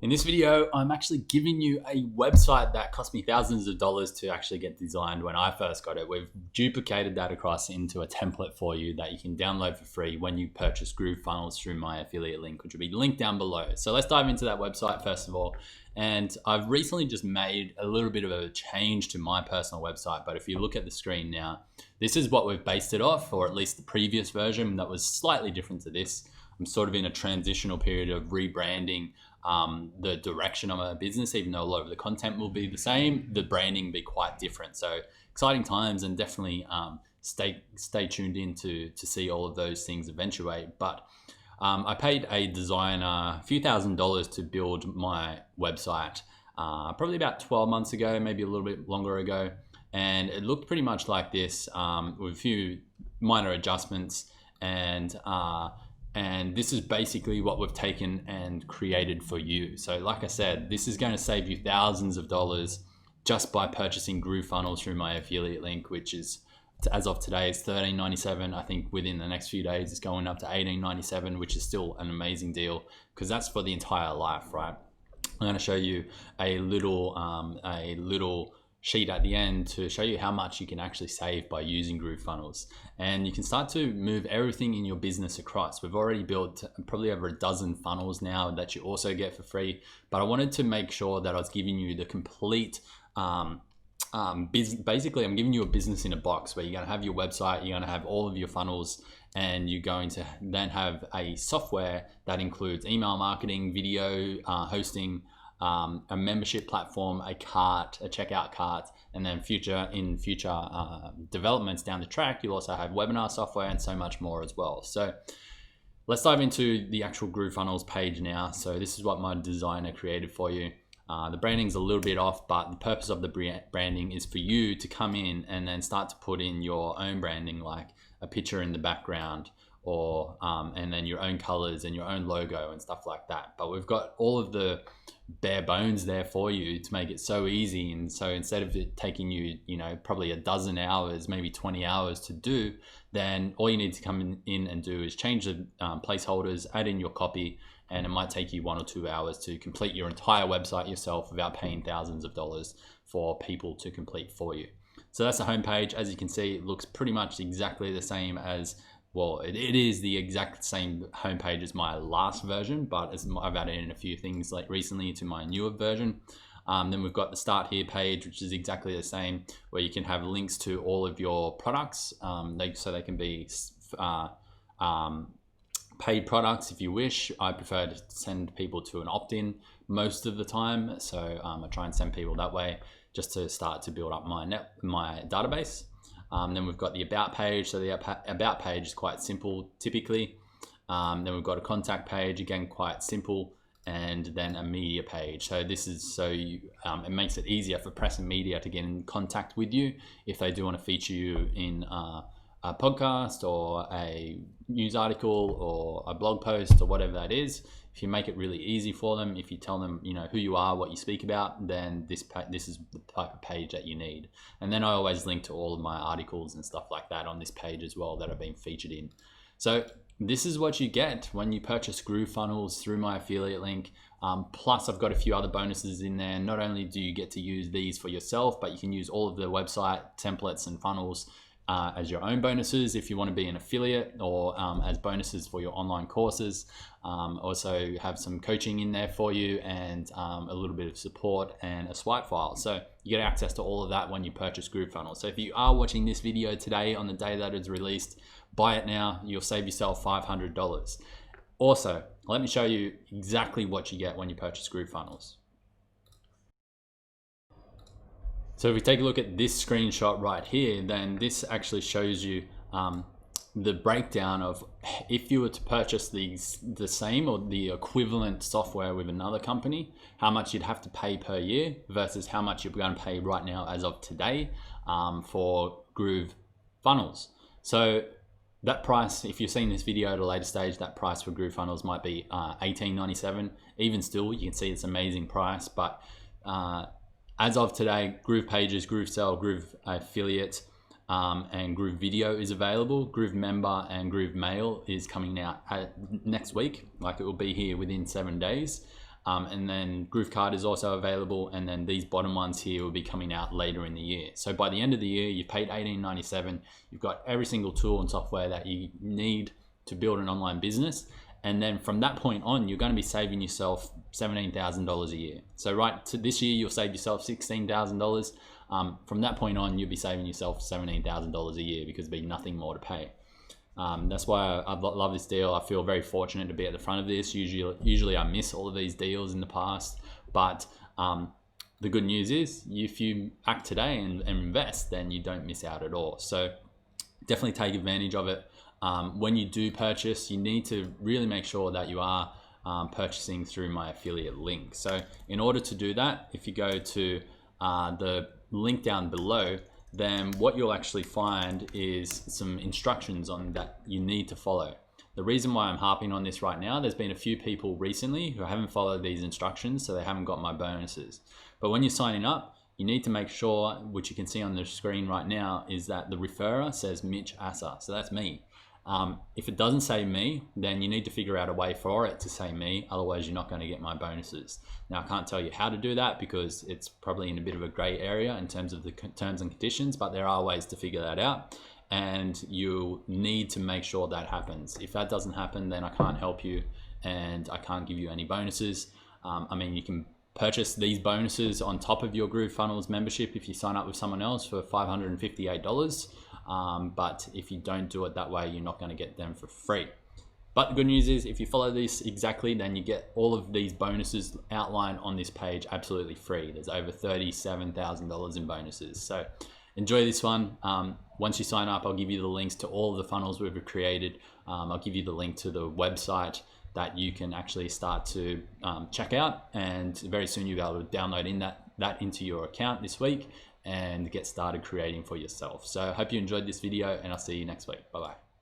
In this video, I'm actually giving you a website that cost me thousands of dollars to actually get designed when I first got it. We've duplicated that across into a template for you that you can download for free when you purchase GrooveFunnels through my affiliate link, which will be linked down below. So let's dive into that website first of all. And I've recently just made a little bit of a change to my personal website. But if you look at the screen now, this is what we've based it off, or at least the previous version that was slightly different to this. I'm sort of in a transitional period of rebranding the direction of my business. Even though a lot of the content will be the same, the branding will be quite different. So exciting times, and definitely stay tuned in to see all of those things eventuate. But I paid a designer a few $1,000s to build my website probably about 12 months ago, maybe a little bit longer ago. And it looked pretty much like this with a few minor adjustments. And this is basically what we've taken and created for you. So like I said, this is going to save you thousands of dollars just by purchasing GrooveFunnels through my affiliate link, which is, as of today, is $13.97. I think within the next few days it's going up to $18.97, which is still an amazing deal because that's for the entire life, right? I'm going to show you a little sheet at the end to show you how much you can actually save by using GrooveFunnels, and you can start to move everything in your business across. We've already built probably over a dozen funnels now that you also get for free, but I wanted to make sure that I was giving you the complete basically I'm giving you a business in a box where you're going to have your website, you're going to have all of your funnels, and you're going to then have a software that includes email marketing, video hosting, a membership platform, a cart, a checkout cart, and then future developments down the track, you'll also have webinar software and so much more as well. So let's dive into the actual GrooveFunnels page now. So this is what my designer created for you. The branding's a little bit off, but the purpose of the branding is for you to come in and then start to put in your own branding, like a picture in the background, or and then your own colors and your own logo and stuff like that. But we've got all of the bare bones there for you to make it so easy. And so instead of it taking you, probably a dozen hours, maybe 20 hours to do, then all you need to come in and do is change the placeholders, add in your copy, and it might take you 1 or 2 hours to complete your entire website yourself without paying thousands of dollars for people to complete for you. So that's the homepage. As you can see, it looks pretty much exactly the same as, well, it is the exact same homepage as my last version, but I've added in a few things like recently to my newer version. Then we've got the Start Here page, which is exactly the same, where you can have links to all of your products, so they can be paid products if you wish. I prefer to send people to an opt-in most of the time, so I try and send people that way just to start to build up my database. Then we've got the About page. So the About page is quite simple typically. Then we've got a Contact page, again quite simple, and then a Media page. So this is it makes it easier for press and media to get in contact with you if they do want to feature you in a podcast or a news article or a blog post or whatever that is. If you make it really easy for them, if you tell them who you are, what you speak about, then this is the type of page that you need. And then I always link to all of my articles and stuff like that on this page as well that have been featured in. So this is what you get when you purchase GrooveFunnels through my affiliate link. Plus I've got a few other bonuses in there. Not only do you get to use these for yourself, but you can use all of the website templates and funnels as your own bonuses if you want to be an affiliate, or as bonuses for your online courses. Also have some coaching in there for you, and a little bit of support and a swipe file. So you get access to all of that when you purchase GrooveFunnels. So if you are watching this video today on the day that it's released, buy it now. You'll save yourself $500. Also, let me show you exactly what you get when you purchase GrooveFunnels. So if we take a look at this screenshot right here, then this actually shows you the breakdown of if you were to purchase the same or the equivalent software with another company, how much you'd have to pay per year versus how much you're going to pay right now as of today for GrooveFunnels. So that price, if you're seeing this video at a later stage, that price for GrooveFunnels might be $18.97. Even still, you can see it's an amazing price, but as of today, Groove Pages, Groove Sell, Groove Affiliate, and Groove Video is available. Groove Member and Groove Mail is coming out next week, like it will be here within 7 days. And then Groove Card is also available, and then these bottom ones here will be coming out later in the year. So by the end of the year, you've paid $18.97. You've got every single tool and software that you need to build an online business. And then from that point on, you're going to be saving yourself $17,000 a year. So right to this year, you'll save yourself $16,000. From that point on, you'll be saving yourself $17,000 a year because there'll be nothing more to pay. That's why I love this deal. I feel very fortunate to be at the front of this. Usually I miss all of these deals in the past, but the good news is if you act today and invest, then you don't miss out at all. So definitely take advantage of it. When you do purchase, you need to really make sure that you are purchasing through my affiliate link. So in order to do that, if you go to the link down below, then what you'll actually find is some instructions on that you need to follow. The reason why I'm harping on this right now, there's been a few people recently who haven't followed these instructions, so they haven't got my bonuses. But when you're signing up, you need to make sure, which you can see on the screen right now, is that the referrer says Mitch Asser. So that's me. If it doesn't say me, then you need to figure out a way for it to say me. Otherwise, you're not going to get my bonuses. Now, I can't tell you how to do that because it's probably in a bit of a gray area in terms of the terms and conditions, but there are ways to figure that out. And you need to make sure that happens. If that doesn't happen, then I can't help you and I can't give you any bonuses. I mean, you can purchase these bonuses on top of your GrooveFunnels membership if you sign up with someone else for $558. But if you don't do it that way, you're not going to get them for free. But the good news is if you follow this exactly, then you get all of these bonuses outlined on this page absolutely free. There's over $37,000 in bonuses. So enjoy this one. Once you sign up, I'll give you the links to all of the funnels we've created. I'll give you the link to the website that you can actually start to check out. And very soon you'll be able to download that into your account this week and get started creating for yourself. So I hope you enjoyed this video and I'll see you next week. Bye-bye.